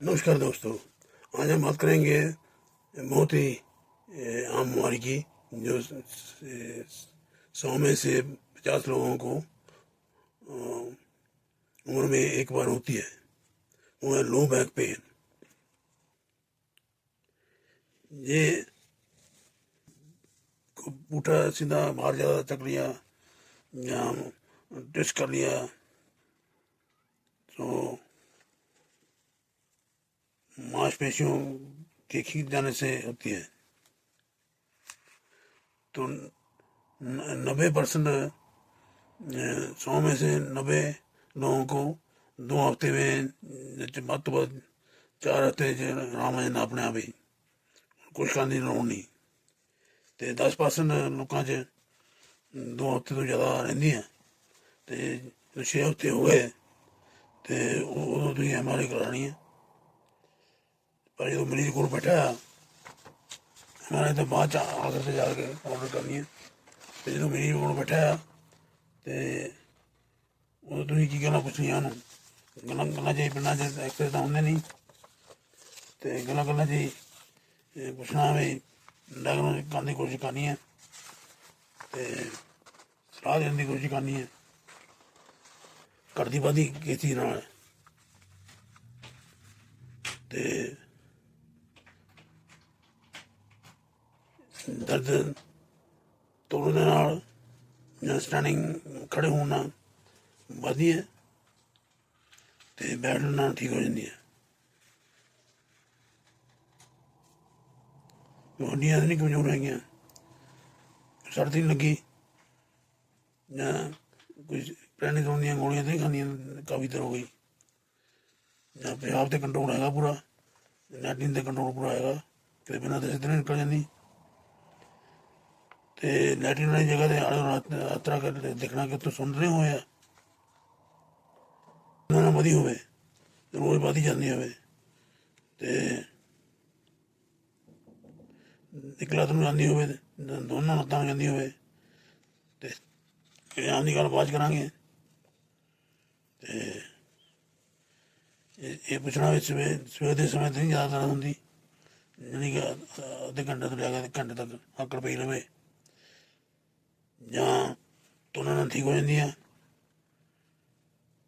नमस्कार दोस्तों। आज हम बात करेंगे बहुत ही आम बीमारी की जो 100 में से 50 लोगों को उम्र में एक बार होती है। वो है लो बैक पेन। ये पुठा सीधा बाहर ज़्यादा चक लिया या ट्विस्ट कर लिया तो मांसपेशियों के खींच जाने से होती है। तो 90% 100 में से 90 लोगों को 2 हफ्ते में ਵੱਧ ਤੋਂ ਵੱਧ 4 ਹਫ਼ਤੇ 'ਚ ਆਰਾਮ ਆ ਜਾਂਦਾ ਆਪਣੇ ਆਪ ਹੀ, ਕੁਛ ਕਰਨ ਦੀ ਲੋੜ ਨਹੀਂ। ਅਤੇ 10% ਲੋਕਾਂ 'ਚ 2 ਹਫ਼ਤੇ ਤੋਂ ਜ਼ਿਆਦਾ ਰਹਿੰਦੀਆਂ। ਅਤੇ 6 ਹਫ਼ਤੇ ਹੋ ਗਏ ਅਤੇ ਉਦੋਂ ਤੁਸੀਂ MRI ਕਰਾਉਣੀ ਹੈ। ਪਰ ਜਦੋਂ ਮਰੀਜ਼ ਕੋਲ ਬੈਠਾ MRI ਤੋਂ ਬਾਅਦ 'ਚ ਆਖਰ 'ਤੇ ਜਾ ਕੇ ਆਰਡਰ ਕਰਨੀ ਹੈ। ਅਤੇ ਜਦੋਂ ਮਰੀਜ਼ ਕੋਲ ਬੈਠਾ ਅਤੇ ਉਦੋਂ ਤੁਸੀਂ ਕੀ ਗੱਲਾਂ ਪੁੱਛਣੀਆਂ ਉਹਨੂੰ। ਗੱਲਾਂ 'ਚ ਪਿੰਡਾਂ 'ਚ ਐਕਸਰੇ ਤਾਂ ਹੁੰਦੇ ਨਹੀਂ, ਅਤੇ ਗੱਲਾਂ 'ਚ ਹੀ ਪੁੱਛਣਾ ਵੀ ਡਾਇਗਨੋਸ ਕਰਨ ਦੀ ਕੋਸ਼ਿਸ਼ ਕਰਨੀ ਹੈ ਅਤੇ ਸਲਾਹ ਦੇਣ ਦੀ ਕੋਸ਼ਿਸ਼ ਕਰਨੀ ਹੈ ਘਟਦੀ ਵੱਧਦੀ ਕਿਸ ਚੀਜ਼ ਨਾਲ। ਅਤੇ ਦਰਦ ਤੋੜਨ ਦੇ ਨਾਲ ਜਾਂ ਸਟੈਂਡਿੰਗ ਖੜ੍ਹੇ ਹੋਣ ਨਾਲ ਵੱਧਦੀ ਹੈ ਅਤੇ ਬੈਠਣ ਨਾਲ ਠੀਕ ਹੋ ਜਾਂਦੀ ਹੈ। ਹੱਡੀਆਂ ਤਾਂ ਨਹੀਂ ਕਮਜ਼ੋਰ ਹੈਗੀਆਂ। ਸੱਟ ਨਹੀਂ ਲੱਗੀ ਜਾਂ ਕੋਈ ਪ੍ਰੈਨਿਜ਼ੋਨ ਦੀਆਂ ਗੋਲੀਆਂ ਤਾਂ ਨਹੀਂ ਖਾਂਦੀਆਂ ਕਾਫੀ ਦੇਰ ਹੋ ਗਈ, ਜਾਂ ਪਿਸ਼ਾਬ 'ਤੇ ਕੰਟਰੋਲ ਹੈਗਾ ਪੂਰਾ, ਲੈਟਰਿਨ 'ਤੇ ਕੰਟਰੋਲ ਪੂਰਾ ਹੈਗਾ, ਕਿਤੇ ਬਿਨਾਂ ਤਾਂ ਸਿੱਧੇ ਨਹੀਂ ਨਿਕਲ ਜਾਂਦੀ। ਅਤੇ ਲੈਟਰਿਨ ਵਾਲੀ ਜਗ੍ਹਾ 'ਤੇ ਆਲੇ ਤਰ੍ਹਾਂ ਕਰ ਦੇਖਣਾ ਕਿ ਉੱਥੋਂ ਸੁੰਨ ਨਹੀਂ ਹੋਇਆ, ਉਹਨਾਂ ਨਾਲ ਵਧੀ ਹੋਵੇ, ਰੋਜ਼ ਵਧੀ ਜਾਂਦੀ ਹੋਵੇ, ਅਤੇ ਇੱਕ ਲੱਤ ਨੂੰ ਜਾਂਦੀ ਹੋਵੇ, ਦੋਨੋਂ ਲੱਤਾਂ ਨੂੰ ਜਾਂਦੀ ਹੋਵੇ। ਅਤੇ ਆਮ ਦੀ ਗੱਲ ਬਾਅਦ 'ਚ ਕਰਾਂਗੇ। ਅਤੇ ਇਹ ਪੁੱਛਣਾ ਵੀ ਸਵੇਰ ਦੇ ਸਮੇਂ 'ਤੇ ਨਹੀਂ ਜ਼ਿਆਦਾ ਦਰਦ ਹੁੰਦੀ, ਜਾਣੀ ਕਿ ਅੱਧੇ ਘੰਟੇ ਤੋਂ ਲੈ ਕੇ ਘੰਟੇ ਤੱਕ ਆਕੜ ਪਈ ਰਹੇ, ਜਾਂ ਤੁਰਨ ਨਾਲ ਠੀਕ ਹੋ ਜਾਂਦੀ ਹੈ।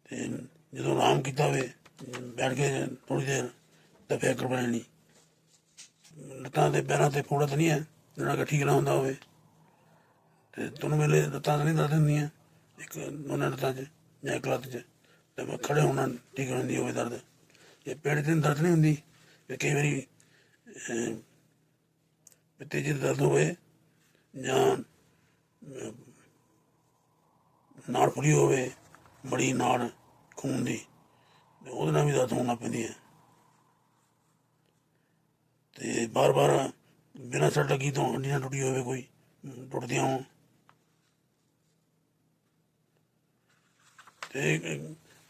ਅਤੇ ਜਦੋਂ ਆਰਾਮ ਕੀਤਾ ਹੋਵੇ ਬੈਠ ਕੇ ਥੋੜ੍ਹੀ ਦੇਰ ਤਾਂ ਫਿਰ ਆਕੜ ਪੈ ਜਾਣੀ। ਲੱਤਾਂ 'ਤੇ ਪੈਰਾਂ 'ਤੇ ਫੋੜਾ ਤਾਂ ਨਹੀਂ ਹੈ ਜਿਹੜਾ ਕਿ ਠੀਕ ਨਾ ਹੁੰਦਾ ਹੋਵੇ, ਅਤੇ ਤੁਰਨ ਵੇਲੇ ਲੱਤਾਂ ਤਾਂ ਨਹੀਂ ਦਰਦ ਹੁੰਦੀਆਂ ਇੱਕ ਦੋਨਾਂ ਲੱਤਾਂ 'ਚ ਜਾਂ ਇੱਕ ਲੱਤ 'ਚ, ਅਤੇ ਖੜ੍ਹੇ ਹੋਣ ਨਾਲ ਠੀਕ ਹੋ ਜਾਂਦੀ ਹੋਵੇ ਦਰਦ। ਜੇ ਪੇਟ 'ਚ ਦਰਦ ਨਹੀਂ ਹੁੰਦੀ, ਫਿਰ ਕਈ ਵਾਰੀ ਪਿੱਤੇ 'ਚ ਦਰਦ ਹੋਵੇ ਜਾਂ ਨਾੜ ਫੁੱਲੀ ਹੋਵੇ, ਬੜੀ ਨਾੜ ਖੂਨ ਦੀ, ਅਤੇ ਉਹਦੇ ਨਾਲ ਵੀ ਦਰਦ ਹੋਣ ਲੱਗ ਪੈਂਦੀ ਹੈ। ਅਤੇ ਬਾਰ ਬਾਰ ਬਿਨਾਂ ਸੱਟ ਲੱਗੀ ਤੋਂ ਹੱਡੀਆਂ ਟੁੱਟੀ ਹੋਵੇ, ਕੋਈ ਟੁੱਟਦੀਆਂ ਹੋਣ, ਅਤੇ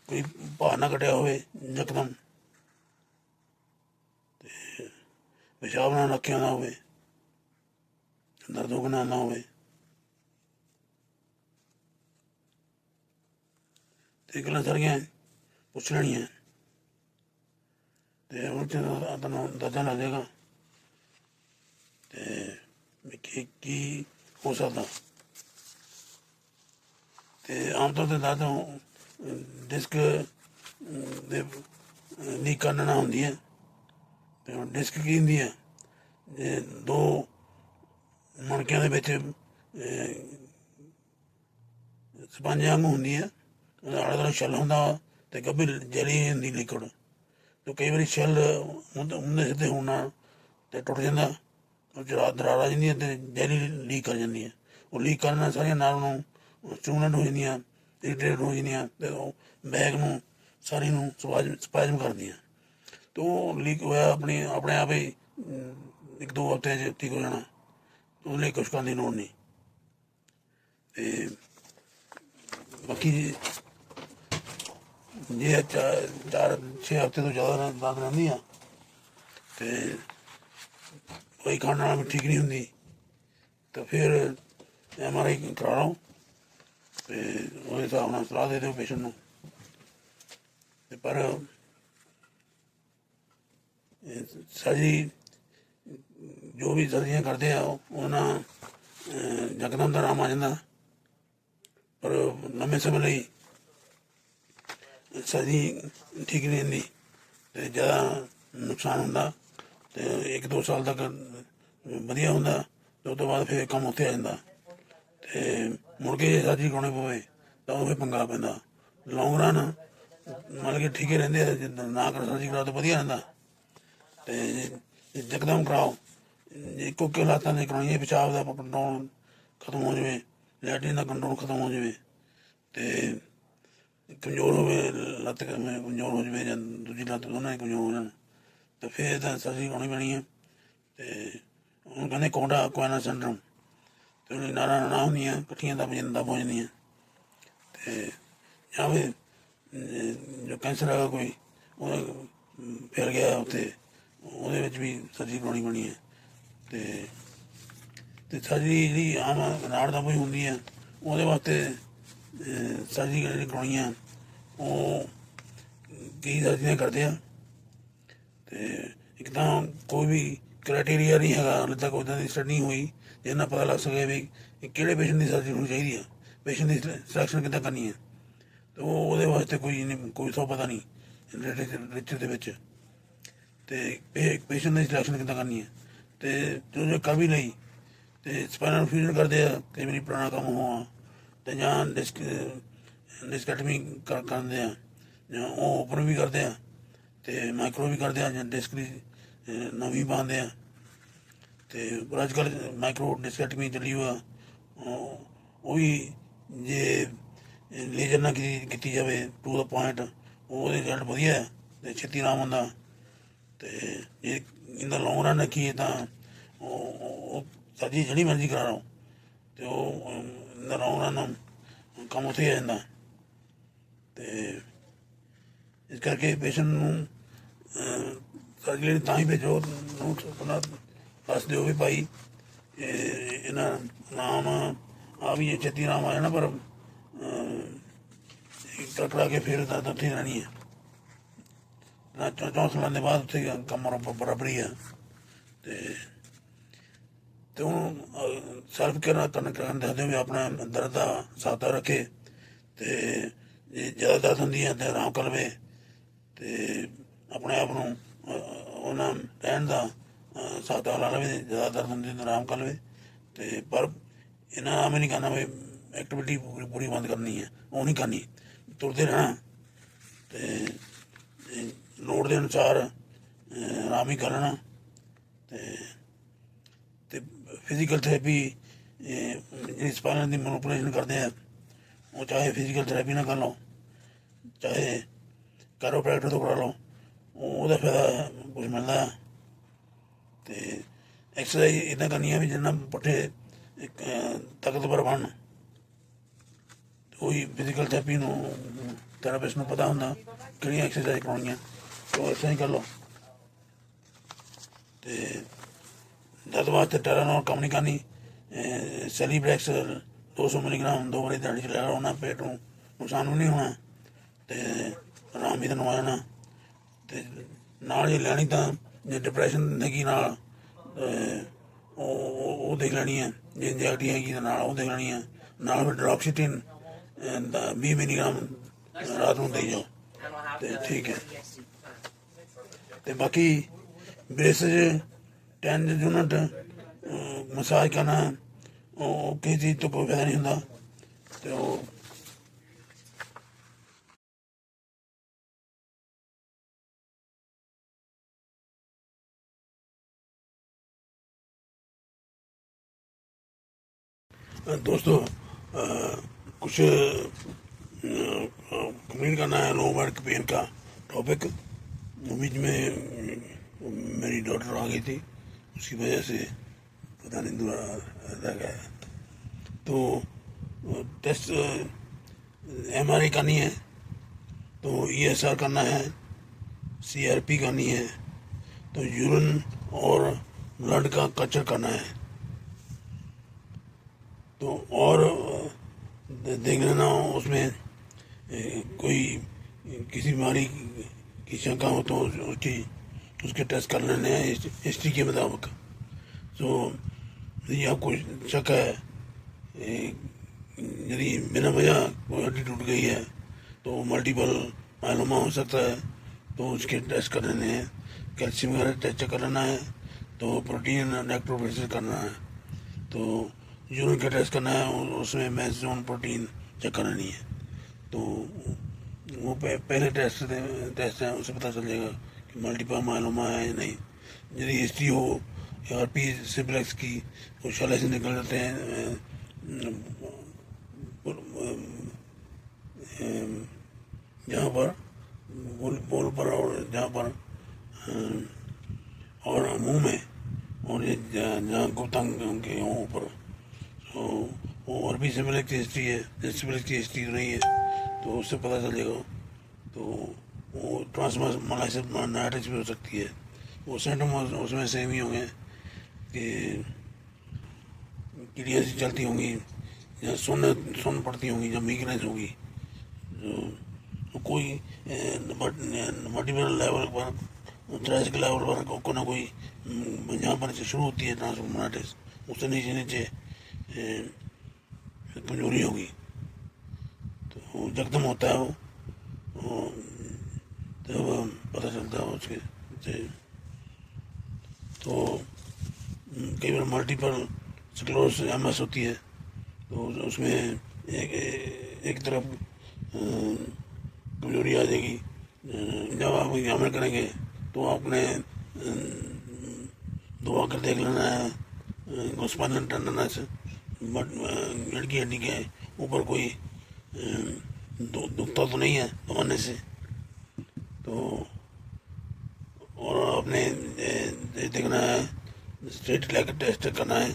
ਕੋਈ ਭਾਰ ਨਾ ਕੱਢਿਆ ਹੋਵੇ ਯਕਦਮ, ਅਤੇ ਪਿਸ਼ਾਬ ਨਾਲ ਨੱਕੇ ਆਉਂਦਾ ਹੋਵੇ, ਦਰਦ ਹੋ ਕੇ ਨਾ ਆਉਂਦਾ ਹੋਵੇ, ਅਤੇ ਇਹ ਗੱਲਾਂ ਸਾਰੀਆਂ ਪੁੱਛ ਲੈਣੀਆਂ। ਅਤੇ ਉਹ 'ਚ ਤੁਹਾਨੂੰ ਅੰਦਾਜ਼ਾ ਲੱਗ ਜਾਏਗਾ ਅਤੇ ਕੀ ਹੋ ਸਕਦਾ। ਅਤੇ ਆਮ ਤੌਰ 'ਤੇ ਦਰਦ ਡਿਸਕ ਦੇ ਲੀਕ ਕਰਨ ਨਾਲ ਹੁੰਦੀ ਹੈ। ਅਤੇ ਡਿਸਕ ਕੀ ਹੁੰਦੀ ਹੈ, ਜੇ ਦੋ ਮਣਕਿਆਂ ਦੇ ਵਿੱਚ ਸਪੰਜ ਵਾਂਗ ਹੁੰਦੀ ਹੈ, ਆਲੇ ਦੁਆਲੇ ਛਿੱਲ ਹੁੰਦਾ ਅਤੇ ਗੱਭੇ ਜਲੀ ਹੁੰਦੀ ਲਿਕੁਡ, ਅਤੇ ਕਈ ਵਾਰੀ ਛਿੱਲ ਹੁੰਦੇ ਸਿੱਧੇ ਹੋਣ ਨਾਲ ਅਤੇ ਟੁੱਟ ਜਾਂਦਾ, ਉਹ 'ਚ ਦਰਾੜ ਆ ਜਾਂਦੀ ਹੈ ਅਤੇ ਜੈਲੀ ਲੀਕ ਕਰ ਜਾਂਦੀ ਹੈ। ਉਹ ਲੀਕ ਕਰਨ ਨਾਲ ਸਾਰੀਆਂ ਨਾੜਾਂ ਨੂੰ ਸਟੂਡੈਂਟ ਹੋ ਜਾਂਦੀਆਂ, ਇਰੀਟੇਟ ਹੋ ਜਾਂਦੀਆਂ, ਅਤੇ ਉਹ ਬੈਕ ਨੂੰ ਸਾਰੀ ਨੂੰ ਸਪਾਜ਼ਮ ਕਰਦੀਆਂ, ਅਤੇ ਉਹ ਲੀਕ ਹੋਇਆ ਆਪਣੇ ਆਪ ਹੀ 1-2 ਹਫ਼ਤਿਆਂ 'ਚ ਠੀਕ ਹੋ ਜਾਣਾ। ਉਹਦੇ ਲਈ ਕੁਛ ਕਰਨ ਦੀ ਲੋੜ ਨਹੀਂ। ਅਤੇ ਬਾਕੀ ਜੇ 4-6 ਹਫ਼ਤੇ ਤੋਂ ਜ਼ਿਆਦਾ ਦਰਦ ਰਹਿੰਦੀ ਆ ਅਤੇ ਕੋਈ ਖਾਣ ਨਾਲ ਵੀ ਠੀਕ ਨਹੀਂ ਹੁੰਦੀ, ਤਾਂ ਫਿਰ MRI ਕਰਾ ਲਓ ਅਤੇ ਉਹਦੇ ਹਿਸਾਬ ਨਾਲ ਸਲਾਹ ਦੇ ਦਿਓ ਪੇਸ਼ੈਂਟ ਨੂੰ। ਅਤੇ ਪਰ सर्जरी जो भी सर्जरियाँ करते हैं ਉਹਨਾਂ ਯਕਦਮ ਤਾਂ ਆਰਾਮ ਆ ਜਾਂਦਾ, ਪਰ ਲੰਮੇ ਸਮੇਂ ਲਈ ਸਰਜਰੀ ਠੀਕ ਨਹੀਂ ਹੁੰਦੀ ਅਤੇ ਜ਼ਿਆਦਾ ਨੁਕਸਾਨ ਹੁੰਦਾ ਅਤੇ 1-2 ਸਾਲ ਤੱਕ ਵਧੀਆ ਹੁੰਦਾ ਅਤੇ ਉਸ ਤੋਂ ਬਾਅਦ ਫਿਰ ਕੰਮ ਉੱਥੇ ਆ ਜਾਂਦਾ ਅਤੇ ਮੁੜ ਕੇ ਜੇ ਸਰਜਰੀ ਕਰਾਉਣੀ ਪਵੇ ਤਾਂ ਉਹ ਫਿਰ ਪੰਗਾ ਪੈਂਦਾ। ਲੌਂਗ ਰਨ ਮਤਲਬ ਕਿ ਠੀਕ ਹੀ ਰਹਿੰਦੇ ਆ, ਜਿੱਦਾਂ ਨਾ ਕਰ ਸਰਜਰੀ ਕਰਾਓ ਤਾਂ ਵਧੀਆ ਰਹਿੰਦਾ ਅਤੇ ਯਕਦਮ ਕਰਾਓ ਇੱਕੋ ਇੱਕੋ ਹਾਲਾਤਾਂ ਨੇ ਕਰਾਉਣੀਆਂ, ਪਿਸ਼ਾਬ ਦਾ ਕੰਟਰੋਲ ਖਤਮ ਹੋ ਜਾਵੇ, ਲੈਟਰਿਨ ਦਾ ਕੰਟਰੋਲ ਖਤਮ ਹੋ ਜਾਵੇ ਅਤੇ ਕਮਜ਼ੋਰ ਹੋਵੇ, ਲੱਤ ਕਮਜ਼ੋਰ ਹੋ ਜਾਵੇ ਜਾਂ ਦੂਜੀ ਲੱਤ ਦੋਨਾਂ ਹੀ ਕਮਜ਼ੋਰ ਹੋ ਜਾਣ ਤਾਂ ਫਿਰ ਤਾਂ ਸਰਜਰੀ ਕਰਾਉਣੀ ਪੈਣੀ ਹੈ। ਅਤੇ ਉਹਨੂੰ ਕਹਿੰਦੇ ਕੋਂਡਾ ਕੁਆਨਾ ਸਿੰਡਰਮ, ਅਤੇ ਉਹਨੂੰ ਨਾੜਾਂ ਨਾ ਹੁੰਦੀਆਂ ਇਕੱਠੀਆਂ ਦੱਬ ਜਾਂਦੀਆਂ ਅਤੇ ਜਾਂ ਫਿਰ ਜੋ ਕੈਂਸਰ ਹੈਗਾ ਕੋਈ ਉਹ ਫੈਲ ਗਿਆ ਉੱਥੇ, ਉਹਦੇ ਵਿੱਚ ਵੀ ਸਰਜਰੀ ਕਰਾਉਣੀ ਪੈਣੀ ਹੈ। ਅਤੇ ਸਰਜਰੀ ਜਿਹੜੀ ਆਮ ਨਾੜ ਦਾ ਕੋਈ ਹੁੰਦੀ ਹੈ ਉਹਦੇ ਵਾਸਤੇ ਸਰਜਰੀ ਜਿਹੜੀ ਕਰਾਉਣੀਆਂ ਉਹ ਕਈ ਸਰਜਰੀਆਂ ਕਰਦੇ ਆ ਅਤੇ ਇੱਕ ਤਾਂ ਕੋਈ ਵੀ ਕ੍ਰਾਈਟੇਰੀਆ ਨਹੀਂ ਹੈਗਾ, ਹਾਲੇ ਤੱਕ ਉੱਦਾਂ ਦੀ ਸਟੱਡੀ ਨਹੀਂ ਹੋਈ ਜਿਹਦੇ ਨਾਲ ਪਤਾ ਲੱਗ ਸਕੇ ਵੀ ਕਿਹੜੇ ਪੇਸ਼ੈਂਟ ਦੀ ਸਰਜਰੀ ਹੋਣੀ ਚਾਹੀਦੀ ਹੈ, ਪੇਸ਼ੈਂਟ ਦੀ ਸਿਲੈਕਸ਼ਨ ਕਿੱਦਾਂ ਕਰਨੀ ਹੈ। ਅਤੇ ਉਹਦੇ ਵਾਸਤੇ ਕੋਈ ਸੌ ਪਤਾ ਨਹੀਂ ਲਿਟਰੇਚਰ ਦੇ ਵਿੱਚ, ਅਤੇ ਪੇਸ਼ੈਂਟ ਦੀ ਸਿਲੈਕਸ਼ਨ ਕਿੱਦਾਂ ਕਰਨੀ ਹੈ। ਅਤੇ ਜੋ ਕਰ ਵੀ ਲਈ ਅਤੇ ਸਪਾਈਨਲ ਫਿਊਜ਼ਨ ਕਰਦੇ ਆ ਕਈ ਵਾਰੀ ਪੁਰਾਣਾ ਕੰਮ ਹੋਆ, ਅਤੇ ਜਾਂ ਡਿਸਕੈਟਮੀ ਕਰਦੇ ਆ, ਜਾਂ ਉਹ ਓਪਨ ਵੀ ਕਰਦੇ ਆ ਅਤੇ ਮਾਈਕਰੋ ਵੀ ਕਰਦੇ ਆ, ਜਾਂ ਡਿਸਕ ਦੀ ਨਵੀਂ ਪਾਉਂਦੇ ਆ। ਅਤੇ ਪਰ ਅੱਜ ਕੱਲ੍ਹ ਮਾਈਕਰੋ ਡਿਸਕੈਟਮੀ ਚੱਲੀ ਹੋਆ, ਉਹ ਵੀ ਜੇ ਲੇਜ਼ਰ ਨਾਲ ਕੀਤੀ ਜਾਵੇ ਟੂ ਦਾ ਪੁਆਇੰਟ, ਉਹਦੇ ਰਿਜ਼ਲਟ ਵਧੀਆ ਅਤੇ ਛੇਤੀ ਆਰਾਮ ਹੁੰਦਾ। ਅਤੇ ਜੇ ਇਹਦਾ ਲੌਂਗ ਰਨ ਰੱਖੀਏ ਤਾਂ ਉਹ ਸਰਜਰੀ ਜਿਹੜੀ ਮਰਜ਼ੀ ਕਰਾ ਲਓ ਅਤੇ ਉਹ ਇਹਦਾ ਲੌਂਗ ਰਨ ਕੰਮ ਉੱਥੇ ਹੀ ਆ ਜਾਂਦਾ। ਅਤੇ ਇਸ ਕਰਕੇ ਪੇਸ਼ੈਂਟ ਨੂੰ ਸਰਜਰੀ ਤਾਂ ਹੀ ਭੇਜੋ, ਉਹਨੂੰ ਆਪਣਾ ਦੱਸ ਦਿਓ ਵੀ ਭਾਈ ਇਹਨਾਂ ਨਾਮ ਆ ਵੀ ਛੇਤੀ ਆਰਾਮ ਆ ਜਾਣਾ, ਪਰ ਕਰਾ ਕੇ ਫਿਰ ਦਰਦ ਉੱਥੇ ਰਹਿਣੀ ਹੈ ਨਾ, 4 ਸਾਲਾਂ ਦੇ ਬਾਅਦ ਉੱਥੇ ਕੰਮ ਬਰਾਬਰੀ ਆ। ਅਤੇ ਉਹਨੂੰ ਸੈਲਫ ਕੇਅਰ ਕਰਨ ਦੱਸਦੇ ਵੀ ਆਪਣਾ ਦਰਦ ਦਾ ਹਿਸਾਬ ਰੱਖੇ, ਅਤੇ ਜੇ ਜ਼ਿਆਦਾ ਦਰਦ ਹੁੰਦੀ ਹੈ ਤਾਂ ਆਰਾਮ ਕਰ ਲਵੇ, ਅਤੇ ਆਪਣੇ ਆਪ ਨੂੰ ਉਹਨਾਂ ਰਹਿਣ ਦਾ ਹਿਸਾਬ ਲਾ ਲਵੇ, ਜ਼ਿਆਦਾ ਦਰਦ ਹੁੰਦੀ ਤਾਂ ਆਰਾਮ ਕਰ ਲਵੇ। ਅਤੇ ਪਰ ਇਹਨਾਂ ਆਮ ਨਹੀਂ ਕਰਨਾ ਵੀ ਐਕਟੀਵਿਟੀ ਪੂਰੀ ਬੰਦ ਕਰਨੀ ਹੈ, ਉਹ ਨਹੀਂ ਕਰਨੀ, ਤੁਰਦੇ ਰਹਿਣਾ ਅਤੇ ਲੋੜ ਦੇ ਅਨੁਸਾਰ ਆਰਾਮ ਹੀ ਕਰ ਲੈਣਾ। ਅਤੇ ਫਿਜ਼ੀਕਲ ਥੈਰੇਪੀ ਜਿਹੜੀ ਸਪਾਈਨਲ ਦੀ ਮੈਨੂਪੂਲੇਸ਼ਨ ਕਰਦੇ ਆ, ਉਹ ਚਾਹੇ ਫਿਜ਼ੀਕਲ ਥੈਰੇਪੀ ਨਾਲ ਕਰ ਲਓ, ਚਾਹੇ ਕਾਇਰੋਪ੍ਰੈਕਟਰ ਤੋਂ ਕਰਾ ਲਓ, ਉਹਦਾ ਫਾਇਦਾ ਕੁਛ ਮਿਲਦਾ। ਅਤੇ ਐਕਸਰਸਾਈਜ਼ ਇੱਦਾਂ ਕਰਨੀਆਂ ਵੀ ਜਿੰਨਾ ਪੁੱਠੇ ਤਾਕਤਵਰ ਬਣਨ, ਉਹੀ ਫਿਜ਼ੀਕਲ ਥੈਰੇਪੀ ਨੂੰ ਥੈਰਾਪਿਸਟ ਨੂੰ ਪਤਾ ਹੁੰਦਾ ਕਿਹੜੀਆਂ ਐਕਸਰਸਾਈਜ਼ ਕਰਾਉਣੀਆਂ, ਉਹ ਐਕਸਰਸਾਈਜ਼ ਕਰ ਲਓ। ਅਤੇ ਦਰਦ ਵਾਸਤੇ ਟੈਰਾਨੋਲ ਕੰਮ ਨਹੀਂ ਕਰਨੀ, ਸੈਲੀਬ੍ਰੈਕਸ 200 ਮਿਲੀਗ੍ਰਾਮ 2 ਵਾਰੀ ਦਿਹਾੜੀ 'ਚ ਲੈ ਲਓ, ਉਹਨਾਂ ਪੇਟ ਨੂੰ ਨੁਕਸਾਨ ਵੀ ਨਹੀਂ ਹੋਣਾ ਅਤੇ ਆਰਾਮ ਵੀ ਤੁਹਾਨੂੰ ਆ ਜਾਣਾ। ਅਤੇ ਨਾਲ ਜੇ ਲੈਣੀ ਤਾਂ ਜੇ ਡਿਪਰੈਸ਼ਨ ਹੈਗੀ ਨਾਲ ਉਹ ਦੇਖ ਲੈਣੀ ਹੈ, ਜੇ ਇੰਜੈਕਟੀ ਹੈਗੀ ਤਾਂ ਨਾਲ ਉਹ ਦੇਖ ਲੈਣੀ ਹੈ, ਨਾਲ ਫਿਰ ਡਰੋਕਸੀਟਿਨ 20 ਮਿਲੀਗ੍ਰਾਮ ਰਾਤ ਨੂੰ ਦੇਈ ਜਾਓ ਅਤੇ ਠੀਕ ਹੈ। ਅਤੇ ਬਾਕੀ ਬ੍ਰੇਸਜ 10 ਯੂਨਿਟ ਮਸਾਜ ਕਰਨਾ, ਉਹ ਕਿਸੇ ਚੀਜ਼ ਤੋਂ ਕੋਈ ਫਾਇਦਾ ਨਹੀਂ ਹੁੰਦਾ। ਅਤੇ ਉਹ दोस्तों कुछ कंप्लेन करना है लो बैक पेन का टॉपिक। बीच में मेरी डॉटर आ गई थी, उसकी वजह से पता नहीं दूर रह गया। तो टेस्ट MRI करनी है, तो ESR करना है, CRP करनी है, तो यूरिन और ब्लड का कल्चर करना है। तो और देख लेना उसमें कोई किसी बीमारी की शंका हो तो उसकी उसके टेस्ट कर लेने हैं हिस्ट्री के मुताबिक। तो यदि आपको शक है, यदि बिना वजह कोई हड्डी टूट गई है तो मल्टीपल मायलोमा हो सकता है, तो उसके टेस्ट कर लेने हैं। कैल्शियम वगैरह टेस्ट कर लेना है, तो प्रोटीन नेक्ट्रोफिलिस करना है, तो यूरिन का टेस्ट करना है, उसमें मैक्सिमम प्रोटीन चेक करनी है। तो वो पहले टेस्ट है, उससे पता चल जाएगा कि मल्टीपल मायलोमा है या नहीं। यदि हिस्ट्री हो या पी सिम्प्लेक्स की, वो शले से निकल जाते हैं जहाँ पर बोल पर और जहाँ पर और मुंह में, और ये जहाँ गुप्तांग के ऊपर, तो वो और भी सिम्प्लेक्स की हिस्ट्री है, सिम्प्लेक्स की हिस्ट्री नहीं है, तो उससे पता चलेगा। तो वो ट्रांसमाइलाइटिस भी हो सकती है। वो सिम्टम उसमें सेम ही होंगे कि कीड़ियाँ सी चलती होंगी, या सुन पड़ती होंगी, या वीकनेस होगी। तो कोई मल्टीपल लेवल पर, थोरेसिक लेवल पर को ना कोई जहाँ पर से शुरू होती है ट्रांसमाइलाइटिस, उससे नीचे नीचे कमजोरी होगी, तो जख्म होता है वो, तब पता चलता है उसके से। तो कई बार मल्टीपल स्क्लेरोसिस MS होती है, तो उसमें एक तरफ कमजोरी आ जाएगी। जब आप एग्जामिन करेंगे तो आपने दबा कर देख लेना है स्पाइनल टेंडनस, लड़की हड्डी के ऊपर कोई दुखता तो नहीं है दबाने से। तो और आपने देखना है, स्ट्रेट लेग टेस्ट करना है,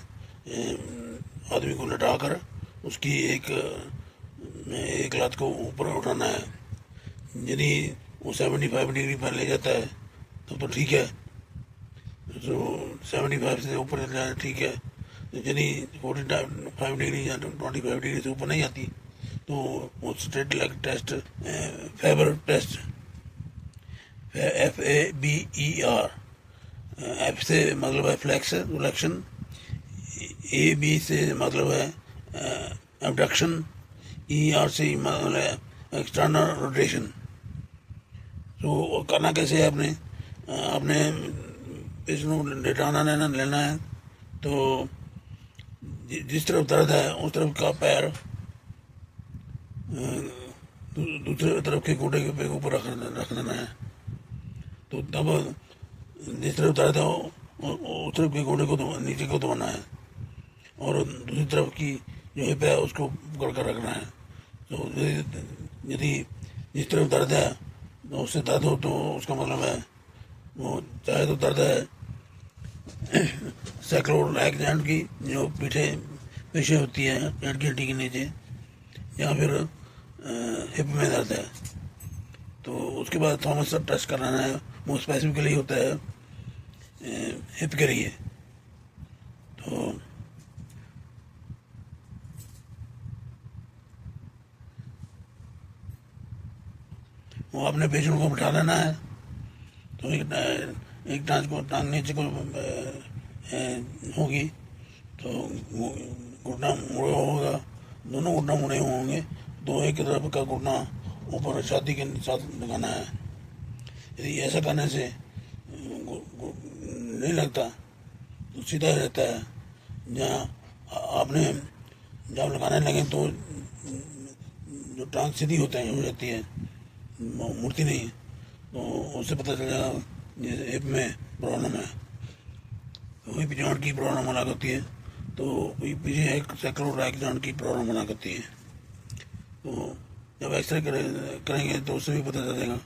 आदमी को लटा कर उसकी एक लात को ऊपर उठाना है। यदि वो 75 डिग्री पर ले जाता है तब तो ठीक है, तो 75 से ऊपर चल जाए ठीक है। यदि 45 डिग्री या 25 डिग्री से ऊपर नहीं आती तो वो straight leg test, Faber test, FABER, F से मतलब है फ्लेक्स रिलेक्शन, AB से मतलब है एबडक्शन, ER से मतलब है एक्सटर्नल रोटेशन। तो करना कैसे है, आपने इसको लेटाना लेना है। तो जिस तरफ दर्द है उस तरफ का पैर दूसरे तरफ के घुटने के ऊपर रख देना है। तो तब जिस तरफ दर्द है उस तरफ के घुटने को नीचे को दबाना है, और दूसरी तरफ की जो हिप है उसको पकड़ कर रखना है। तो यदि जिस तरफ दर्द है तो उससे दर्द हो, तो उसका मतलब है वो चाहे तो दर्द है सैक्रोइलेक जॉइंट की, जो पेशे होती है हड्डी के नीचे, या फिर हिप में दर्द है। तो उसके बाद थॉमस टेस्ट कराना है, वो स्पेसिफिकली होता है हिप के लिए। तो वो अपने पेशेंट को बिठा लेना है। तो एक टांग नीचे को होगी, तो घुटना मुड़ा होगा, दोनों घुटना मुड़े होंगे, तो एक तरफ का घुटना ऊपर छाती के साथ लगाना है। यदि ऐसा करने से नहीं लगता तो सीधा रहता है। जहाँ आपने जब लगाने लगे तो जो टांग सीधी हो जाती है, मुड़ती नहीं, तो उससे पता चल जाएगा हिप में प्रॉब्लम है। तो हिप जॉइंट की प्रॉब्लम अलग होती है, तो पीछे एक सैक्रोइलेक जॉइंट की प्रॉब्लम अलग होती है। तो जब एक्सरे करेंगे तो उससे भी पता चलेगा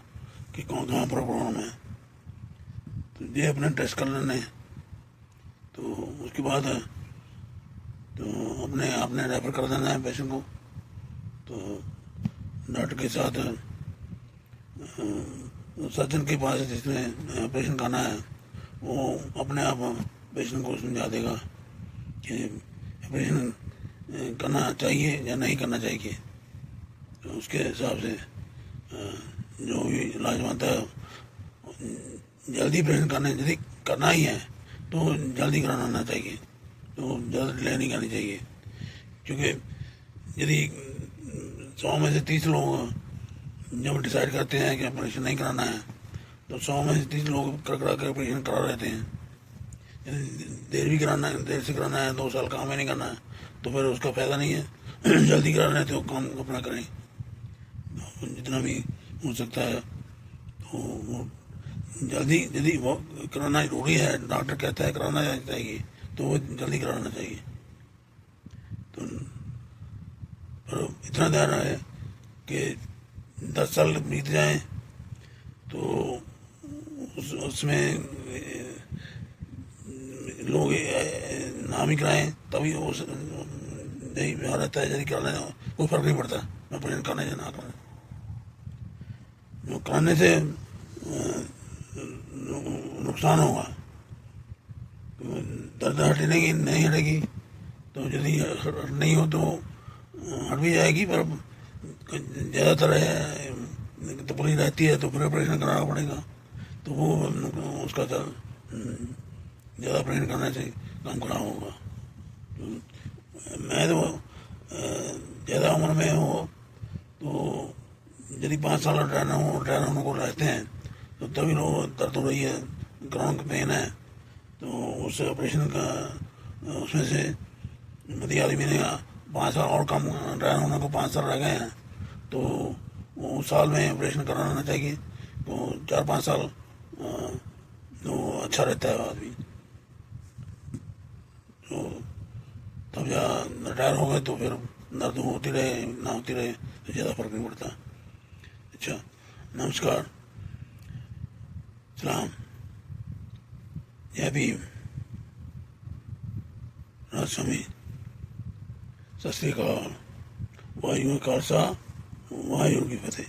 कि कहाँ पर प्रॉब्लम है। तो ये अपने टेस्ट कर लेने, तो उसके बाद तो आपने रेफर कर देना है पेशेंट को। तो डॉक्टर के साथ सर्जन के पास जिसमें ऑपरेशन करना है, वो अपने आप पेशेंट को समझा देगा कि ऑपरेशन करना चाहिए या नहीं करना चाहिए। तो उसके हिसाब से जो भी इलाज बनता है जल्दी ऑपरेशन करने यदि करना ही है तो जल्दी कराना चाहिए, तो ज़्यादा डिले नहीं करनी चाहिए। क्योंकि यदि 100 में से 30 लोग जब डिसाइड करते हैं कि ऑपरेशन नहीं कराना है, तो 100 में से 30 लोग करा कर ऑपरेशन करा लेते हैं। देर से कराना है, 2 साल काम ही नहीं करना है, तो फिर उसका फ़ायदा नहीं है। जल्दी कराना है तो काम अपना करें, तो जितना भी हो सकता है तो वो जल्दी यदि वो कराना जरूरी है, डॉक्टर कहता है कराना चाहिए, तो वो जल्दी कराना चाहिए। तो पर इतना ध्यान रहे कि 10 साल बीत जाएं तो उसमें लोग नाम ही कराएं, तभी वो नहीं रहता है। यदि कराने कोई फर्क नहीं पड़ता ऑपरेशन करने या ना कराने। जो कराने से नुकसान होगा, तो दर्द हटने नहीं हटेगी, तो यदि नहीं हो तो हट भी जाएगी, पर ज़्यादातर है तकलीफ रहती है तो फिर ऑपरेशन कराना पड़ेगा। तो वो उसका ज़्यादा ऑपरेशन करने से काम खराब होगा। तो मैं तो ज़्यादा उम्र में हो तो यदि 5 साल रिटायर होने को रहते हैं तो तभी लोग दर्द हो रही है, क्रॉनिक पेन है, तो उस ऑपरेशन का उसमें से यदि आदमी ने 5 साल और कम रिटायर होने को 5 साल रह गए हैं तो वो साल में ऑपरेशन कराना चाहिए। तो 4-5 साल तो अच्छा रहता है आदमी। तो तब या रिटायर हो गए तो फिर दर्द होती रहे ना होती रहे तो ज़्यादा फर्क नहीं पड़ता। अच्छा, नमस्कार, सलाम, जय भीम, राजस्वामी, सत श्री अकाल, वाहिगुरू जी का खालसा, वाहिगुरू जी की फतेह।